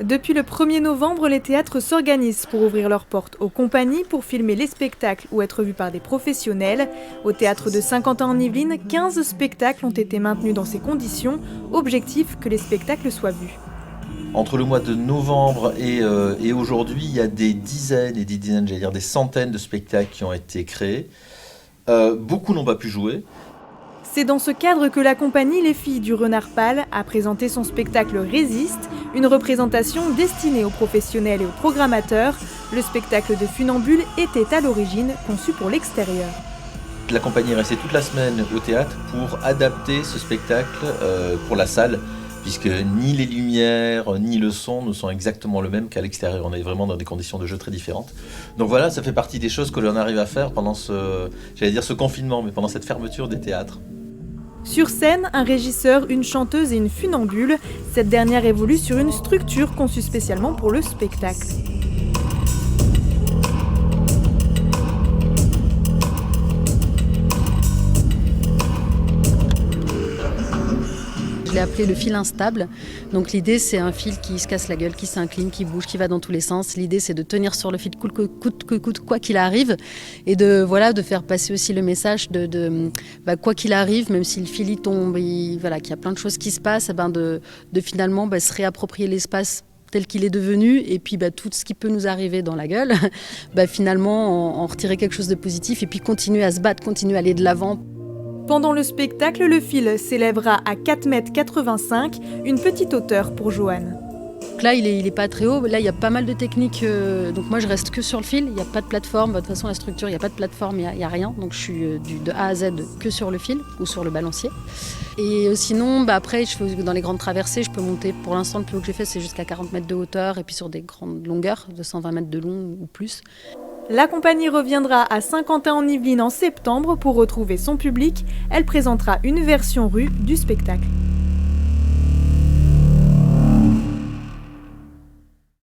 Depuis le 1er novembre, les théâtres s'organisent pour ouvrir leurs portes aux compagnies, pour filmer les spectacles ou être vus par des professionnels. Au théâtre de Saint-Quentin-en-Yvelines, 15 spectacles ont été maintenus dans ces conditions. Objectif, que les spectacles soient vus. Entre le mois de novembre et aujourd'hui, il y a des dizaines et des dizaines, j'allais dire des centaines de spectacles qui ont été créés. Beaucoup n'ont pas pu jouer. C'est dans ce cadre que la compagnie Les Filles du Renard Pâle a présenté son spectacle Résiste, une représentation destinée aux professionnels et aux programmateurs. Le spectacle de Funambule était à l'origine conçu pour l'extérieur. La compagnie est restée toute la semaine au théâtre pour adapter ce spectacle pour la salle, puisque ni les lumières ni le son ne sont exactement le même qu'à l'extérieur. On est vraiment dans des conditions de jeu très différentes. Donc voilà, ça fait partie des choses que l'on arrive à faire pendant ce confinement, mais pendant cette fermeture des théâtres. Sur scène, un régisseur, une chanteuse et une funambule. Cette dernière évolue sur une structure conçue spécialement pour le spectacle. Je l'ai appelé le fil instable. Donc l'idée, c'est un fil qui se casse la gueule, qui s'incline, qui bouge, qui va dans tous les sens. L'idée, c'est de tenir sur le fil coûte que coûte, quoi qu'il arrive, et de faire passer aussi le message de quoi qu'il arrive, même si le fil y tombe, qu'il y a plein de choses qui se passent, de finalement se réapproprier l'espace tel qu'il est devenu, et puis tout ce qui peut nous arriver dans la gueule, finalement en retirer quelque chose de positif, et puis continuer à se battre, continuer à aller de l'avant. Pendant le spectacle, le fil s'élèvera à 4,85 m, une petite hauteur pour Joanne. Donc là, il est pas très haut. Là, il y a pas mal de techniques. Donc moi, je reste que sur le fil. Il n'y a pas de plateforme. De toute façon, la structure, il n'y a pas de plateforme, il n'y a rien. Donc je suis de A à Z que sur le fil ou sur le balancier. Et sinon, après, dans les grandes traversées, je peux monter. Pour l'instant, le plus haut que j'ai fait, c'est jusqu'à 40 mètres de hauteur. Et puis sur des grandes longueurs, de 120 mètres de long ou plus. La compagnie reviendra à Saint-Quentin-en-Yvelines en septembre pour retrouver son public. Elle présentera une version rue du spectacle.